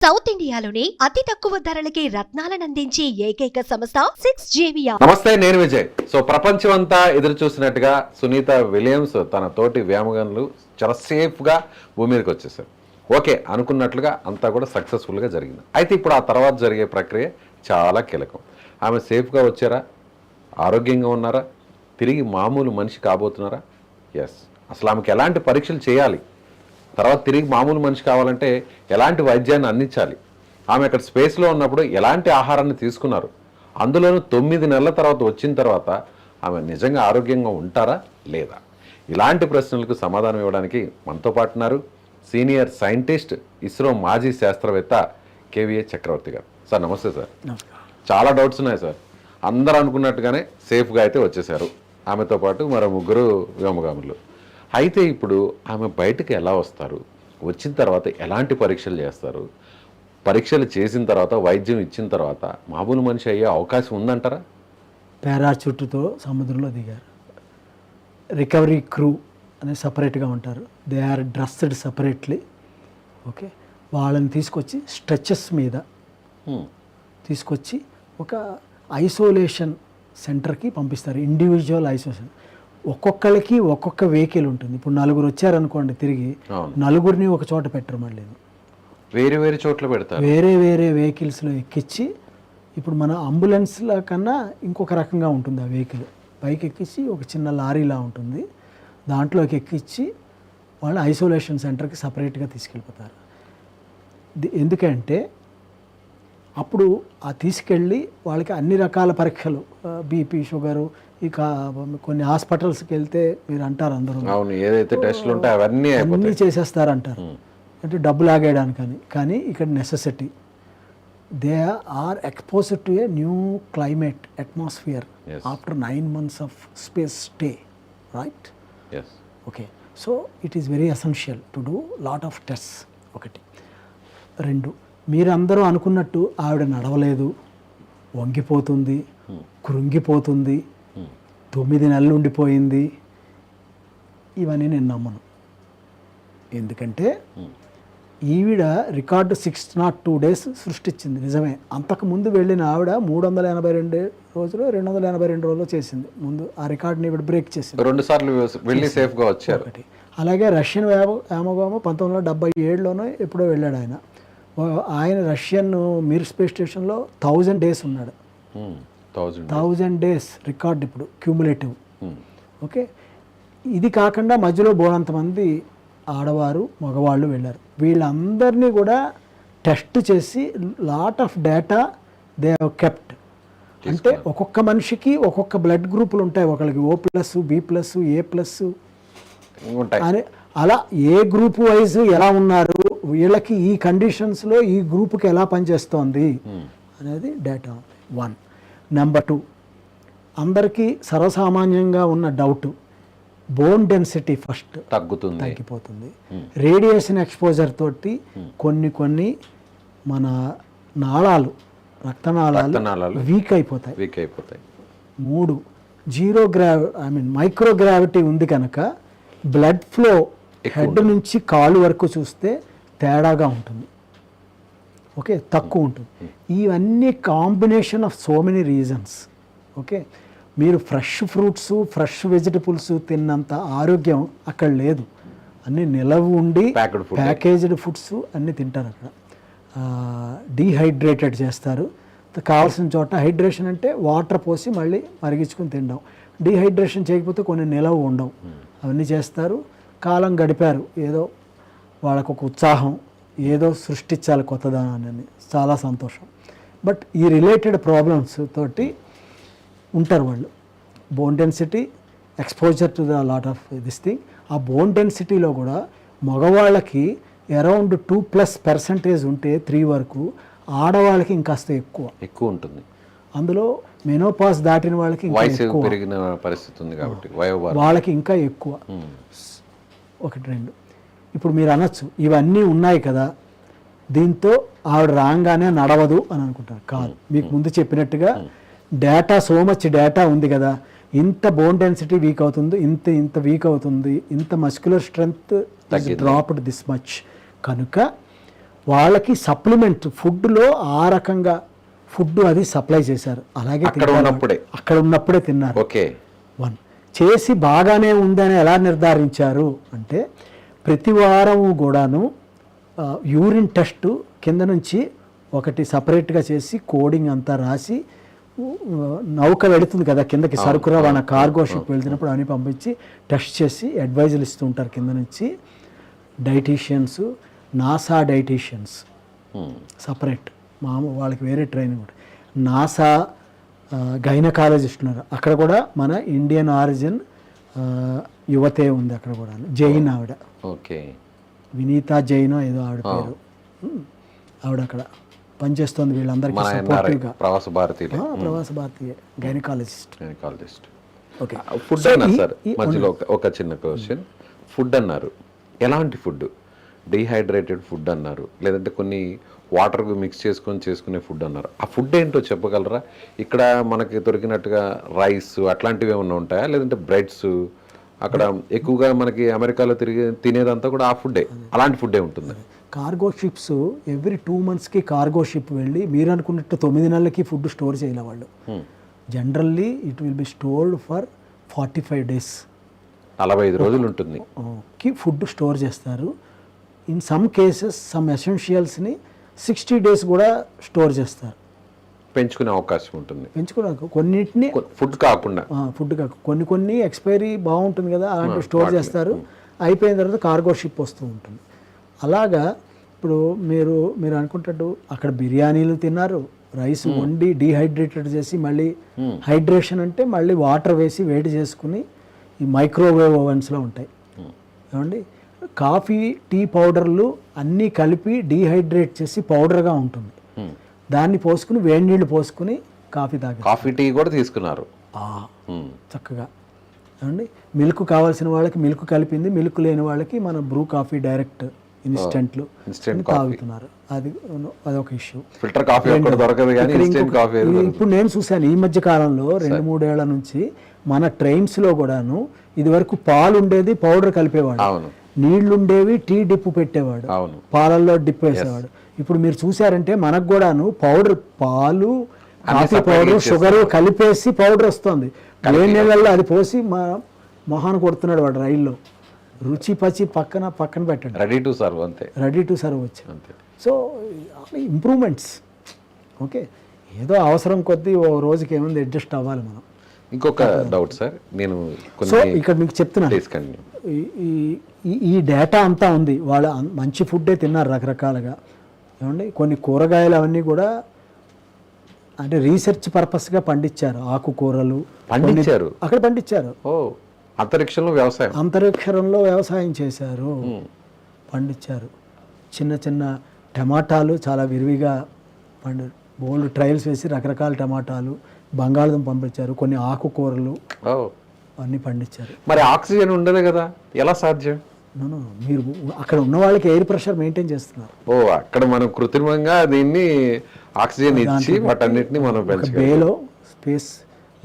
South ఇండియాలోని అతి తక్కువ ధరలకి రత్నాలనందించే ఏకైక సంస్థ 6JVR. నమస్తే, నేను విజయ్. సో ప్రపంచం అంతా ఎదురు చూసినట్టుగా సునీత విలియమ్స్ తన తోటి వ్యామగన్లు చాలా సేఫ్గా భూమి మీదకి వచ్చేసారు. ఓకే అనుకున్నట్లుగా అంతా కూడా సక్సెస్ఫుల్గా జరిగింది. అయితే ఇప్పుడు ఆ తర్వాత జరిగే ప్రక్రియ చాలా కీలకం. ఆమె సేఫ్గా వచ్చారా, ఆరోగ్యంగా ఉన్నారా, తిరిగి మామూలు మనిషి కాబోతున్నారా? ఎస్. అసలు ఆమెకి ఎలాంటి పరీక్షలు చేయాలి, తర్వాత తిరిగి మామూలు మనిషి కావాలంటే ఎలాంటి వైద్యాన్ని అందించాలి, ఆమె అక్కడ స్పేస్లో ఉన్నప్పుడు ఎలాంటి ఆహారాన్ని తీసుకున్నారు, అందులోనూ 9 నెలల తర్వాత వచ్చిన తర్వాత ఆమె నిజంగా ఆరోగ్యంగా ఉంటారా లేదా, ఇలాంటి ప్రశ్నలకు సమాధానం ఇవ్వడానికి మనతో పాటు ఉన్నారు సీనియర్ సైంటిస్ట్, ఇస్రో మాజీ శాస్త్రవేత్త కేవీఏ చక్రవర్తి గారు. సార్ నమస్తే. సార్ చాలా డౌట్స్ ఉన్నాయి సార్. అందరూ అనుకున్నట్టుగానే సేఫ్గా అయితే వచ్చేసారు, ఆమెతో పాటు మరో 3 వ్యోమగాములు. అయితే ఇప్పుడు ఆమె బయటకు ఎలా వస్తారు, వచ్చిన తర్వాత ఎలాంటి పరీక్షలు చేస్తారు, పరీక్షలు చేసిన తర్వాత వైద్యం ఇచ్చిన తర్వాత మామూలు మనిషి అయ్యే అవకాశం ఉందంటారా? పారాచూట్తో సముద్రంలో దిగారు. రికవరీ క్రూ అనే సపరేట్గా ఉంటారు. They are dressed separately. Okay, వాళ్ళని తీసుకొచ్చి స్ట్రెచెస్ మీద తీసుకొచ్చి ఒక ఐసోలేషన్ సెంటర్కి పంపిస్తారు. Individual isolation. ఒక్కొక్కరికి ఒక్కొక్క వెహికల్ ఉంటుంది. ఇప్పుడు 4 వచ్చారనుకోండి, తిరిగి 4 ఒక చోట పెట్టరు, మళ్ళీ వేరే వేరే చోట్ల పెడతారు. వేరే వేరే వెహికల్స్లో ఎక్కించి, ఇప్పుడు మన అంబులెన్స్ల కన్నా ఇంకొక రకంగా ఉంటుంది ఆ వెహికల్. పైకి ఎక్కించి ఒక చిన్న లారీలా ఉంటుంది, దాంట్లోకి ఎక్కించి వాళ్ళు ఐసోలేషన్ సెంటర్కి సపరేట్గా తీసుకెళ్ళిపోతారు. ఎందుకంటే అప్పుడు ఆ తీసుకెళ్ళి వాళ్ళకి అన్ని రకాల పరీక్షలు, బీపీ, షుగరు, ఇక కొన్ని హాస్పిటల్స్కి వెళ్తే మీరు అంటారు అందరూ ఏదైతే టెస్టులు ఉంటాయో అవన్నీ చేసేస్తారంటారు, అంటే డబ్బులు ఆగేయడానికని. కానీ ఇక్కడ necessity. They are exposed to a new climate atmosphere after 9 months of space stay, right? Okay, so it is very essential to do lot of tests. 1. 2, మీరందరూ అనుకున్నట్టు ఆవిడ నడవలేదు, వంగిపోతుంది, కృంగిపోతుంది, 9 నెలలు ఉండిపోయింది, ఇవన్నీ నేను నమ్మను. ఎందుకంటే ఈవిడ రికార్డు 602 days సృష్టించింది, నిజమే. అంతకుముందు వెళ్ళిన ఆవిడ 382 రోజులు 282 రోజులు చేసింది. ముందు ఆ రికార్డుని ఈవిడ బ్రేక్ చేసింది. 2 సార్లు వెళ్ళి సేఫ్గా వచ్చారు. అలాగే రష్యన్ వ్యోమగామ 1977లోనో ఎప్పుడో వెళ్ళాడు ఆయన. ఆయన రష్యన్ మిర్ స్పేస్ స్టేషన్లో 1000 days ఉన్నాడు. 1000 days రికార్డ్ ఇప్పుడు క్యూములేటివ్. ఓకే, ఇది కాకుండా మధ్యలో బోనంతమంది ఆడవారు, మగవాళ్ళు వెళ్ళారు. వీళ్ళందరినీ కూడా టెస్ట్ చేసి lot of data they have kept. అంటే ఒక్కొక్క మనిషికి ఒక్కొక్క బ్లడ్ గ్రూపులు ఉంటాయి. ఒకరికి O+, B+, A+ అని, అలా ఏ గ్రూప్ వైజ్ ఎలా ఉన్నారు, వీళ్ళకి ఈ కండిషన్స్లో ఈ గ్రూప్కి ఎలా పనిచేస్తోంది అనేది డేటా 1. నెంబర్ 2, అందరికీ సర్వసామాన్యంగా ఉన్న డౌట్, బోన్ డెన్సిటీ ఫస్ట్ తగ్గిపోతుంది. రేడియేషన్ ఎక్స్పోజర్ తోటి కొన్ని మన నాళాలు, రక్తనాళాలు వీక్ అయిపోతాయి. 3, మైక్రో గ్రావిటీ ఉంది కనుక బ్లడ్ ఫ్లో హెడ్ నుంచి కాలు వరకు చూస్తే తేడాగా ఉంటుంది. ఓకే, తక్కువ ఉంటుంది. ఇవన్నీ combination of so many reasons. Okay, మీరు ఫ్రెష్ ఫ్రూట్స్, ఫ్రెష్ వెజిటబుల్స్ తిన్నంత ఆరోగ్యం అక్కడ లేదు. అన్నీ నిలవ ఉండి ప్యాకేజ్డ్ ఫుడ్స్ అన్నీ తింటారు. అక్కడ డీహైడ్రేటెడ్ చేస్తారు. కావాల్సిన చోట హైడ్రేషన్ అంటే వాటర్ పోసి మళ్ళీ మరిగించుకుని తినడం. డీహైడ్రేషన్ చేయకపోతే కొన్ని నిలవ ఉండవు, అవన్నీ చేస్తారు. కాలం గడిపారు. ఏదో వాళ్ళకు ఒక ఉత్సాహం, ఏదో సృష్టించాలి కొత్తదానాన్ని, చాలా సంతోషం. బట్ ఈ రిలేటెడ్ ప్రాబ్లమ్స్ తోటి ఉంటారు వాళ్ళు. Bone density, exposure to the lot of this thing. ఆ బోన్ డెన్సిటీలో కూడా మగవాళ్ళకి అరౌండ్ 2+% ఉంటే 3 వరకు, ఆడవాళ్ళకి ఇంకాస్త ఎక్కువ ఉంటుంది. అందులో మెనోపాస్ దాటిన వాళ్ళకి పెరిగిన పరిస్థితి ఉంది కాబట్టి వాళ్ళకి ఇంకా ఎక్కువ. 1, 2. ఇప్పుడు మీరు అనొచ్చు, ఇవన్నీ ఉన్నాయి కదా, దీంతో ఆవిడ రాగానే నడవదు అని అనుకుంటారు. కాదు, మీకు ముందు చెప్పినట్టుగా డేటా, సో మచ్ డేటా ఉంది కదా, ఇంత బోన్ డెన్సిటీ వీక్ అవుతుంది, ఇంత వీక్ అవుతుంది, ఇంత muscular strength dropped this much కనుక వాళ్ళకి సప్లిమెంట్ ఫుడ్లో ఆ రకంగా ఫుడ్ అది సప్లై చేశారు. అలాగే అక్కడ తిన్నారు. ఉన్నప్పుడే? అక్కడ ఉన్నప్పుడే తిన్నారు. ఓకే. వన్ చేసి బాగానే ఉందని ఎలా నిర్ధారించారు అంటే ప్రతి వారము కూడాను యూరిన్ టెస్ట్ కింద నుంచి ఒకటి సపరేట్గా చేసి కోడింగ్ అంతా రాసి నౌక వెళుతుంది కదా కిందకి సరుకు రవాణా కార్గో షిప్ వెళ్తున్నప్పుడు అని పంపించి టెస్ట్ చేసి అడ్వైజులు ఇస్తూ ఉంటారు కింద నుంచి. డైటీషియన్స్, నాసా డైటీషియన్స్ సపరేట్ వాళ్ళకి వేరే ట్రైనింగ్ ఉంటుంది. నాసా గైనకాలజిస్ట్ ఉన్నారు అక్కడ కూడా. మన ఇండియన్ ఆరిజిన్ యువతే ఉంది అక్కడ కూడా, జైన్ ఆవిడ. ఓకే. వినీతా జైన్ ఏదో ఆవిడ పేరు. ఆవిడ అక్కడ పనిచేస్తుంది వీళ్ళందరికీ సపోర్టివ్గా. ప్రవాస భారతీయ గైనకాలజిస్ట్. ఓకే. ఫుడ్ అన్నారు సార్ మధ్యలో ఒక చిన్న క్వశ్చన్. ఫుడ్ అన్నారు, ఎలాంటి ఫుడ్? డీహైడ్రేటెడ్ ఫుడ్ అన్నారు, లేదంటే కొన్ని వాటర్ మిక్స్ చేసుకునే ఫుడ్ అన్నారు. ఆ ఫుడ్ ఏంటో చెప్పగలరా? ఇక్కడ మనకి దొరికినట్టుగా రైస్ అట్లాంటివి ఏమన్నా ఉంటాయా, లేదంటే బ్రెడ్స్? అక్కడ ఎక్కువగా మనకి అమెరికాలో తినేదంతా కూడా ఆ ఫుడ్డే, అలాంటి ఫుడ్డే ఉంటుంది. కార్గో షిప్స్ ఎవ్రీ 2 monthsకి కార్గో షిప్ వెళ్ళి మీరు అనుకున్నట్టు 9 నెలలకి ఫుడ్ స్టోర్ చేయలే వాళ్ళు. Generally it will be stored for 45 days. 45 రోజులు ఉంటుంది కి ఫుడ్ స్టోర్ చేస్తారు. ఇన్ సమ్ కేసెస్ సమ్ ఎసెన్షియల్స్ని 60 days కూడా స్టోర్ చేస్తారు. పెంచుకునే అవకాశం ఉంటుంది. కొన్నిటిని ఫుడ్ కాకుండా కొన్ని ఎక్స్పైరీ బాగుంటుంది కదా అలాంటివి స్టోర్ చేస్తారు. అయిపోయిన తర్వాత కార్గో షిప్ వస్తూ ఉంటుంది. అలాగా ఇప్పుడు మీరు అనుకుంటాడు అక్కడ బిర్యానీలు తిన్నారు, రైస్ వండి డీహైడ్రేటెడ్ చేసి మళ్ళీ హైడ్రేషన్ అంటే మళ్ళీ వాటర్ వేసి వేడి చేసుకుని ఈ మైక్రోవేవ్ ఓవెన్స్లో ఉంటాయి ఏమండి. కాఫీ, టీ పౌడర్లు అన్నీ కలిపి డీహైడ్రేట్ చేసి పౌడర్గా ఉంటుంది. దాన్ని పోసుకుని వేడి నీళ్ళు పోసుకుని కాఫీ తాగారు. కాఫీ, టీ కూడా తీసుకున్నారు చక్కగా ఏమండి. మిల్క్ కావాల్సిన వాళ్ళకి మిల్క్ కలిపింది, మిల్క్ లేని వాళ్ళకి మన బ్రూ కాఫీ డైరెక్ట్ ఇన్స్టెంట్లు తాగుతున్నారు. అదొక ఇష్యూ. ఫిల్టర్ కాఫీ దొరకదు కానీ ఇన్స్టెంట్ కాఫీ. ఇప్పుడు నేను చూశాను ఈ మధ్య కాలంలో 2-3 ఏళ్ల నుంచి మన ట్రైన్స్లో కూడాను ఇదివరకు పాలు ఉండేది, పౌడర్ కలిపేవాడు. నీళ్లుండేవి, టీ డిప్పు పెట్టేవాడు, పాలల్లో డిప్ వేసేవాడు. ఇప్పుడు మీరు చూసారంటే మనకు కూడాను పౌడర్, పాలు, కాఫీ పౌడర్, షుగర్ కలిపేసి పౌడర్ వస్తుంది. వేడి నీళ్ళల్లో అది పోసి మొహాన కొడుతున్నాడు వాడు రైల్లో. రుచి పచి పక్కన పెట్టండి. రెడీ టు సర్వ్ అంతే. రెడీ టు సర్వ్ వచ్చింది. So improvements. ఓకే, ఏదో అవసరం కొద్దీ ఓ రోజుకి ఏముంది అడ్జస్ట్ అవ్వాలి మనం. ఇంకొక డౌట్ సార్, నేను సో ఇక్కడ మీకు చెప్తున్నా, ఈ డేటా అంతా ఉంది. వాళ్ళు మంచి ఫుడ్డే తిన్నారు రకరకాలుగా ఏమండి. కొన్ని కూరగాయలు అవన్నీ కూడా అంటే రీసెర్చ్ పర్పస్గా పండించారు. ఆకుకూరలు పండించారు, అక్కడ పండించారు. అంతరిక్షంలో వ్యవసాయం చేశారు, పండించారు. చిన్న చిన్న టమాటాలు చాలా విరివిగా బోల్డ్ ట్రయల్స్ వేసి రకరకాల టమాటాలు, బంగాళదుంప పంపించారు. కొన్ని ఆకుకూరలు అన్నీ పండించారు. మరి ఆక్సిజన్ ఉండదు కదా, ఎలా సాధ్యం? మీరు అక్కడ ఉన్న వాళ్ళకి ఎయిర్ ప్రెషర్ మెయింటైన్ చేస్తున్నారు. అక్కడ మనం కృత్రిమంగా దీన్ని ఆక్సిజన్ ఇచ్చి వాటన్నిటిని మనం బేలో స్పేస్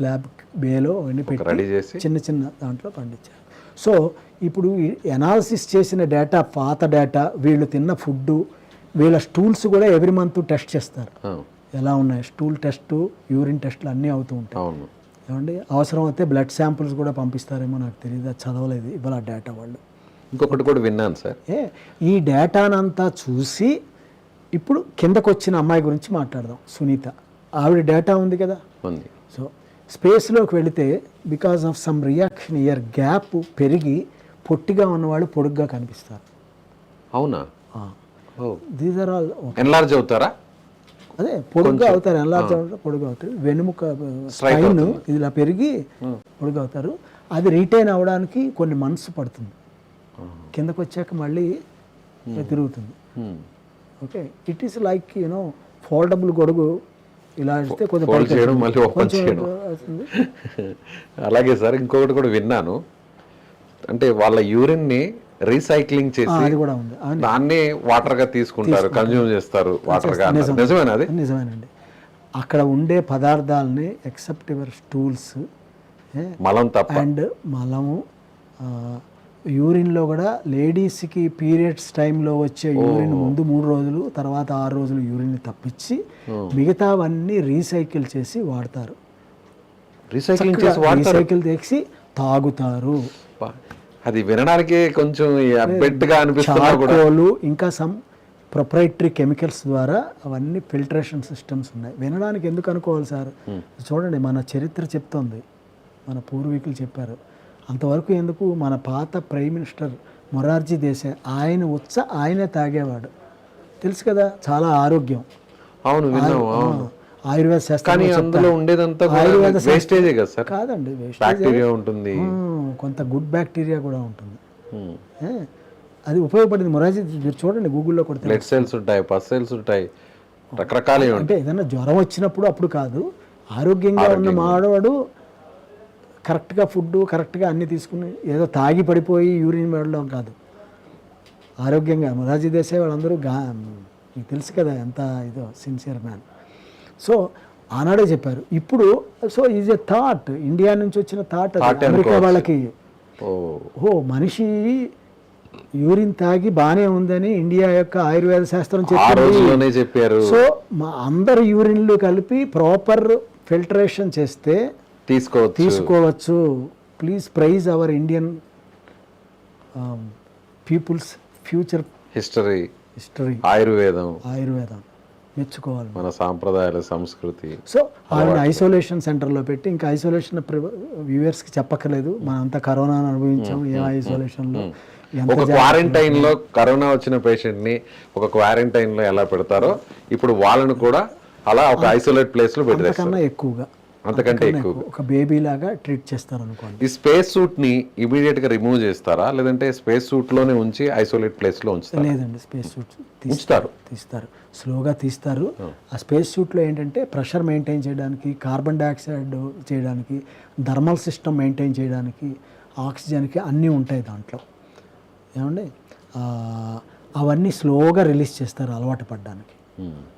ల్యాబ్ బేలో అవన్నీ పెట్టి చిన్న చిన్న దాంట్లో పండించారు. సో ఇప్పుడు ఎనాలిసిస్ చేసిన డేటా, పాత డేటా, వీళ్ళు తిన్న ఫుడ్, వీళ్ళ స్టూల్స్ కూడా ఎవ్రీ మంత్ టెస్ట్ చేస్తారు. ఎలా ఉన్నాయి స్టూల్ టెస్ట్, యూరిన్ టెస్ట్లు అన్నీ అవుతూ ఉంటాయి ఏమండి. అవసరం అయితే బ్లడ్ శాంపుల్స్ కూడా పంపిస్తారేమో, నాకు తెలియదు, అది చదవలేదు ఇవాళ డేటా వాళ్ళు. ఇంకొకటి కూడా విన్నాను సార్, ఈ డేటానంతా చూసి ఇప్పుడు కిందకు వచ్చిన అమ్మాయి గురించి మాట్లాడదాం. సునీత, ఆవిడ డేటా ఉంది కదా. సో స్పేస్లోకి వెళితే because of some reaction year gap పెరిగి పొట్టిగా ఉన్నవాళ్ళు పొడుగ్గా కనిపిస్తారు. అవునా? దీస్ ఆర్ ఆల్ ఎన్లార్జ్ అవుతారా? అదే పొడుగ్గా అవుతారు, ఎన్లార్జ్ అవుతారు, పొడుగు అవుతారు. వెనుముక స్పైన్ ఇలా పెరిగి పొడుగు అవుతారు. అది రీటైన్ అవ్వడానికి కొన్ని మంత్స్ పడుతుంది. కిందకు వచ్చాక మళ్ళీ తిరుగుతుంది. Okay, it is like foldable గొడుగు. ఇలా ఇస్తే కొంచెం. అలాగే సార్, ఇంకొకటి కూడా విన్నాను, అంటే వాళ్ళ యూరిన్ ని రీసైక్లింగ్ చేసి దాన్ని వాటర్ గా తీసుకుంటారు, కన్జ్యూమ్ చేస్తారు వాటర్ గా. నిజమేనా? నిజమేనండి. అక్కడ ఉండే పదార్థాలని ఎక్సెప్ట్ యువర్ స్టూల్స్, మలం తప్ప, అండ్ మలము, యూరిన్లో కూడా లేడీస్కి పీరియడ్స్ టైంలో వచ్చే యూరిన్ ముందు 3 రోజులు తర్వాత 6 రోజులు యూరిన్ తప్పించి మిగతావన్నీ రీసైకిల్ చేసి వాడతారు. రీసైకిల్ చేసి తాగుతారు. అది వినడానికి కొంచెం అబ్బెట్టుగా అనిపిస్తున్నా కూడా చార్కోలు ఇంకా సమ్ ప్రొప్రైటరీ కెమికల్స్ ద్వారా అవన్నీ ఫిల్టరేషన్ సిస్టమ్స్ ఉన్నాయి. వినడానికి ఎందుకు అనుకోవాలి సార్? చూడండి, మన చరిత్ర చెప్తోంది, మన పూర్వీకులు చెప్పారు. అంతవరకు ఎందుకు? మన పాత ప్రైమ్ మినిస్టర్ మొరార్జీ దేశాయ్ ఆయనే తాగేవాడు, తెలుసు కదా, చాలా ఆరోగ్యం. అవును, ఆయుర్వేద శాస్త్రం అందులో ఉండేదంతా వేస్టేజే కదా సార్? కాదండి, బ్యాక్టీరియా ఉంటుంది, కొంత గుడ్ బ్యాక్టీరియా కూడా ఉంటుంది. అది ఉపయోగపడింది మొరార్జీ. మీరు చూడండి, గూగుల్లో కొడితే బ్లడ్ సెల్స్ ఉంటాయి, పస్ సెల్స్ ఉంటాయి, రకరకాలు. అంటే ఏదైనా జ్వరం వచ్చినప్పుడు అప్పుడు కాదు, ఆరోగ్యంగా ఉన్న మాడవాడు కరెక్ట్గా ఫుడ్ కరెక్ట్గా అన్నీ తీసుకుని ఏదో తాగి పడిపోయి యూరిన్ వెళ్ళడం కాదు, ఆరోగ్యంగా. మొరార్జీ దేశాయ్ వాళ్ళందరూ మీకు తెలుసు కదా ఎంత ఇదో సిన్సియర్ మ్యాన్. సో ఆనాడే చెప్పారు. ఇప్పుడు so is a thought, India నుంచి వచ్చిన థాట్ అమెరికా వాళ్ళకి. మనిషి యూరిన్ తాగి బాగానే ఉందని ఇండియా యొక్క ఆయుర్వేద శాస్త్రం చెప్పారు. సో మా అందరు యూరిన్లు కలిపి ప్రాపర్ ఫిల్టరేషన్ చేస్తే తీసుకోవచ్చు. Please prize our Indian peoples future history, ఆయుర్వేదం మెచ్చుకోవాలి, మన సాంప్రదాయాల సంస్కృతి. సో ఆయన ఐసోలేషన్ సెంటర్లో పెట్టి, ఇంకా ఐసోలేషన్ వ్యూవర్స్కి చెప్పక్కర్లేదు, మనం అంతా కరోనా అనుభవించాం. ఏ ఐసోలేషన్లో ఒక క్వారంటైన్ లో కరోనా వచ్చిన పేషెంట్ ని ఒక క్వారంటైన్ లో ఎలా పెడతారో ఇప్పుడు వాళ్ళను కూడా అలా ఒక ఐసోలేట్ ప్లేస్ లో పెట్టేస్తారు. అంతకంటే ఎక్కువ ఒక బేబీ లాగా ట్రీట్ చేస్తారు అనుకోండి. ఈ స్పేస్ సూట్ ని ఇమీడియట్ గా రిమూవ్ చేస్తారా, లేదంటే స్పేస్ సూట్ లోనే ఉంచి ఐసోలేట్ ప్లేస్ లో ఉంచుతారా? లేదండి, స్పేస్ సూట్ తీస్తారు, స్లోగా తీస్తారు. ఆ స్పేస్ సూట్లో ఏంటంటే ప్రెషర్ మెయింటైన్ చేయడానికి, కార్బన్ డైఆక్సైడ్ చేయడానికి, థర్మల్ సిస్టమ్ మెయింటైన్ చేయడానికి, ఆక్సిజన్కి అన్నీ ఉంటాయి దాంట్లో. ఏమండి, అవన్నీ స్లోగా రిలీజ్ చేస్తారు అలవాటు పడడానికి.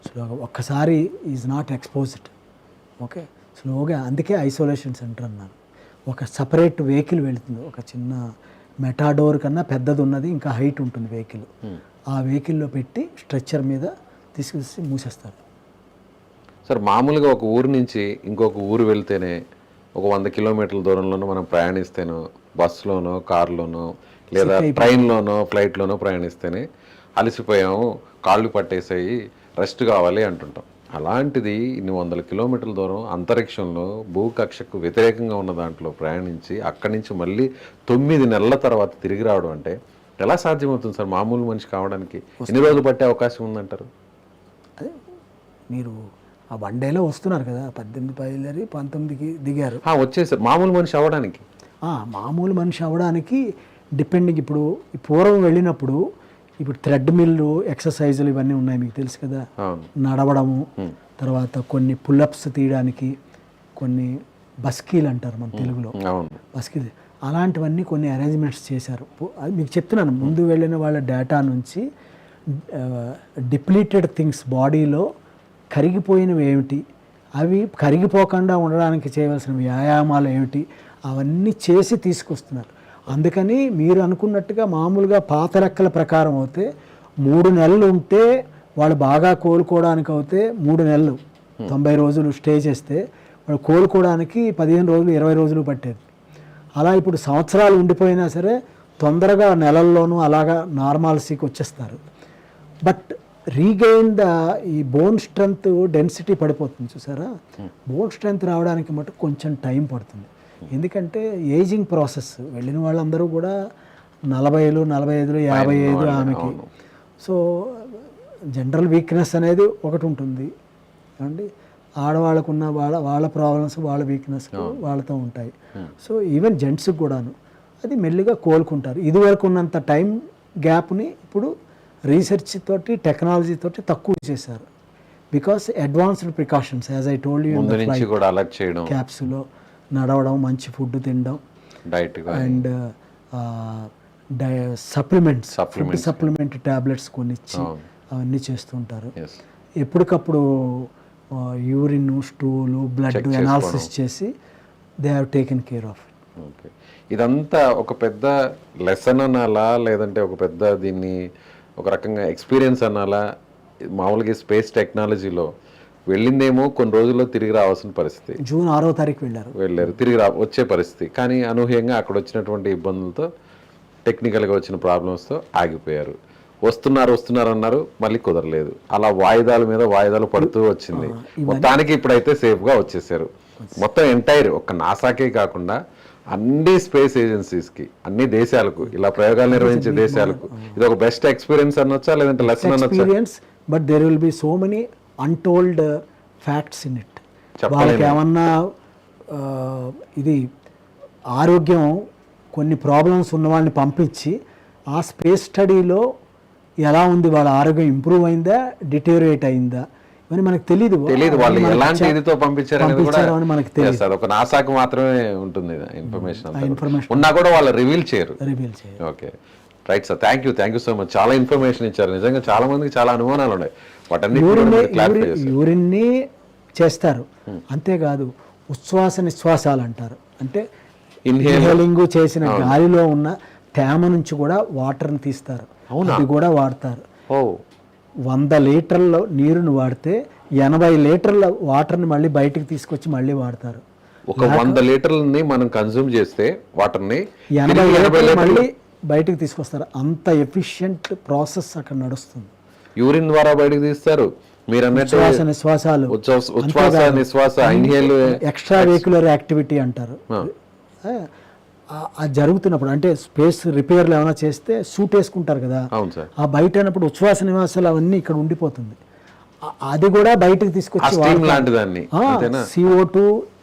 స్లోగా ఒక్కసారి ఈజ్ నాట్ ఎక్స్పోజ్డ్. ఓకే, స్లోగా. అందుకే ఐసోలేషన్ సెంటర్ అన్నాను. ఒక సపరేట్ వెహికల్ వెళుతుంది, ఒక చిన్న మెటాడోర్ కన్నా పెద్దది ఉన్నది, ఇంకా హైట్ ఉంటుంది వెహికల్. ఆ వెహికల్లో పెట్టి స్ట్రెచ్చర్ మీద తీసుకొచ్చి మూసేస్తారు. సార్, మామూలుగా ఒక ఊరు నుంచి ఇంకొక ఊరు వెళ్తేనే ఒక 100 కిలోమీటర్ల దూరంలోనూ మనం ప్రయాణిస్తేనో, బస్సులోనో, కారులోనో, లేదా ట్రైన్లోనో, ఫ్లైట్లోనో ప్రయాణిస్తేనే అలసిపోయాము, కాళ్ళు పట్టేసాయి, రెస్ట్ కావాలి అంటుంటాం. అలాంటిది ఇన్ని 100 కిలోమీటర్ల దూరం అంతరిక్షంలో భూకక్షకు వ్యతిరేకంగా ఉన్న దాంట్లో ప్రయాణించి అక్కడి నుంచి మళ్ళీ 9 నెలల తర్వాత తిరిగి రావడం అంటే ఎలా సాధ్యమవుతుంది సార్? మామూలు మనిషి కావడానికి ఎన్ని రోజులు పట్టే అవకాశం ఉందంటారు? అదే మీరు ఆ 1 డేలో వస్తున్నారు కదా, 18 బయలుదేరి 19కి దిగారు, వచ్చేసారు. మామూలు మనిషి అవ్వడానికి మామూలు మనిషి అవ్వడానికి డిపెండింగ్. ఇప్పుడు పూర్వం వెళ్ళినప్పుడు ఇప్పుడు థ్రెడ్ మిల్లు, ఎక్సర్సైజులు ఇవన్నీ ఉన్నాయి, మీకు తెలుసు కదా, నడవడము, తర్వాత కొన్ని పుల్అప్స్ తీయడానికి, కొన్ని బస్కీలు అంటారు మన తెలుగులో, బస్కీలు, అలాంటివన్నీ కొన్ని అరేంజ్మెంట్స్ చేశారు. అది మీకు చెప్తున్నాను, ముందు వెళ్ళిన వాళ్ళ డేటా నుంచి డిప్లీటెడ్ థింగ్స్ బాడీలో కరిగిపోయినవి ఏమిటి, అవి కరిగిపోకుండా ఉండడానికి చేయవలసిన వ్యాయామాలు ఏమిటి, అవన్నీ చేసి తీసుకొస్తున్నారు. అందుకని మీరు అనుకున్నట్టుగా మామూలుగా పాత లెక్కల ప్రకారం అయితే 3 నెలలు ఉంటే వాళ్ళు బాగా కోలుకోవడానికి అవుతే 3 నెలలు 90 రోజులు స్టే చేస్తే వాళ్ళు కోలుకోవడానికి 15 రోజులు 20 రోజులు పట్టేది. అలా ఇప్పుడు సంవత్సరాలు ఉండిపోయినా సరే తొందరగా నెలల్లోనూ అలాగా నార్మాల్సీకి వచ్చేస్తారు. బట్ రీగెయిన్ ఈ బోన్ స్ట్రెంత్ డెన్సిటీ పడిపోతుంది చూసారా, బోన్ స్ట్రెంత్ రావడానికి మటుకు కొంచెం టైం పడుతుంది. ఎందుకంటే ఏజింగ్ ప్రాసెస్. వెళ్ళిన వాళ్ళందరూ కూడా 40, 45, 55 ఆమెకి. సో జనరల్ వీక్నెస్ అనేది ఒకటి ఉంటుంది అండి, ఆడవాళ్ళకున్న వాళ్ళ ప్రాబ్లమ్స్, వాళ్ళ వీక్నెస్ వాళ్ళతో ఉంటాయి. సో ఈవెన్ జెంట్స్కి కూడాను అది మెల్లిగా కోలుకుంటారు. ఇదివరకు ఉన్నంత టైం గ్యాప్ని ఇప్పుడు రీసెర్చ్ తోటి, టెక్నాలజీ తోటి తక్కువ చేశారు. Because advanced precautions, as I told you, క్యాప్స్లో నడవడం, మంచి ఫుడ్ తినడం, diet and supplements, food supplement tablets కొన్ని ఇచ్చి అవన్నీ చేస్తుంటారు. ఎప్పటికప్పుడు యూరిన్, స్టూలు, బ్లడ్ అనాలిసిస్ చేసి they have taken care of it. Okay, ఇదంతా ఒక పెద్ద లెసన్ అనాలా, లేదంటే ఒక పెద్ద దీన్ని ఒక రకంగా ఎక్స్పీరియన్స్ అనాలా? మామూలుగా స్పేస్ టెక్నాలజీలో వెళ్ళిందేమో కొన్ని రోజుల్లో తిరిగి రావాల్సిన పరిస్థితి, జూన్ 6వ తారీఖు వెళ్ళారు, తిరిగి వచ్చే పరిస్థితి. కానీ అనూహ్యంగా అక్కడ వచ్చినటువంటి ఇబ్బందులతో, టెక్నికల్గా వచ్చిన ప్రాబ్లమ్స్తో ఆగిపోయారు. వస్తున్నారు అన్నారు, మళ్ళీ కుదరలేదు. అలా వాయిదాల మీద వాయిదాలు పడుతూ వచ్చింది. మొత్తానికి ఇప్పుడైతే సేఫ్గా వచ్చేసారు. మొత్తం ఎంటైర్ ఒక నాసాకే కాకుండా అన్ని స్పేస్ ఏజెన్సీస్కి, అన్ని దేశాలకు, ఇలా ప్రయోగాలు నిర్వహించే దేశాలకు ఇది ఒక బెస్ట్ ఎక్స్పీరియన్స్ అనొచ్చా, లేదంటే లెసన్ అనొచ్చా? But there will be so many untold facts in it. వాళ్ళకి ఏమన్నా ఇది ఆరోగ్యం కొన్ని ప్రాబ్లమ్స్ ఉన్న వాళ్ళని పంపించి ఆ స్పేస్ స్టడీలో ఎలా ఉంది, వాళ్ళ ఆరోగ్యం ఇంప్రూవ్ అయిందా, డిటోరియేట్ అయిందా, ఇవన్నీ మనకు తెలియదు. వాళ్ళు ఎలాంటి ఇదితో పంపించారని మనకు తెలియదు. ఒక నాసాకు మాత్రమే ఉంటుంది ఇన్ఫర్మేషన్ ఉన్నా కూడా వాళ్ళు రివీల్ చేయరు. Okay, right sir, thank you so much. చాలా ఇన్ఫర్మేషన్ ఇచ్చారు. నిజంగా చాలా మందికి చాలా అనుమానాలు ఉన్నాయి. యూరిన్ని చేస్తారు, అంతేకాదు ఉచ్ఛ్వాస నిశ్వాసాలు అంటారు. అంటే ఇన్హేలింగ్ చేసిన గాలిలో ఉన్న తేమ నుంచి కూడా వాటర్ని తీస్తారు, అది కూడా వాడతారు. 100 లీటర్ల నీరుని వాడితే 80 లీటర్ల వాటర్ని మళ్ళీ బయటకు తీసుకొచ్చి మళ్ళీ వాడతారు. ఒక 100 లీటర్లని మనం కన్జ్యూమ్ చేస్తే వాటర్ని 80 లీటర్లు మళ్ళీ బయటకు తీసుకొస్తారు. అంత ఎఫిషియెంట్ ప్రాసెస్ అక్కడ నడుస్తుంది. యూరిన్ ద్వారా బయటకు తీస్తారు. మీరు అన్నట్టు ఎక్స్ట్రా వెహిక్యులర్ యాక్టివిటీ అంటారు. అది జరుగుతున్నప్పుడు, అంటే స్పేస్ రిపేర్లు ఏమైనా చేస్తే సూట్ వేసుకుంటారు కదా, ఆ బయట అయినప్పుడు ఉచ్ఛ్వాస నివాసాలు అవన్నీ ఇక్కడ ఉండిపోతుంది. అది కూడా బయటకు తీసుకొచ్చి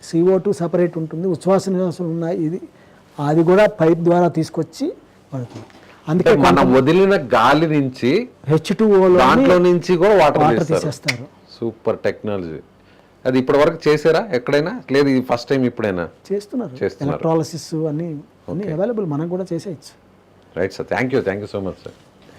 CO2 సపరేట్ ఉంటుంది, ఉచ్ఛ్వాస నివాసాలు ఉన్నాయి, ఇది అది కూడా పైప్ ద్వారా తీసుకొచ్చి పడుతుంది. అందుకే మనం వదిలిన గాలి నుంచి H2O దాంట్లో నుంచి కూడా వాటర్ తీసేస్తారు. Super technology. అది ఇప్పటి వరకు చేశారా ఎక్కడైనా? లేదు, ఇది ఫస్ట్ టైం ఇప్పుడైనా చేస్తున్నారు. ఎలక్ట్రాలసిస్ అన్ని అవైలబుల్, మనం కూడా చేసేయచ్చు. Right sir, thank you so much sir.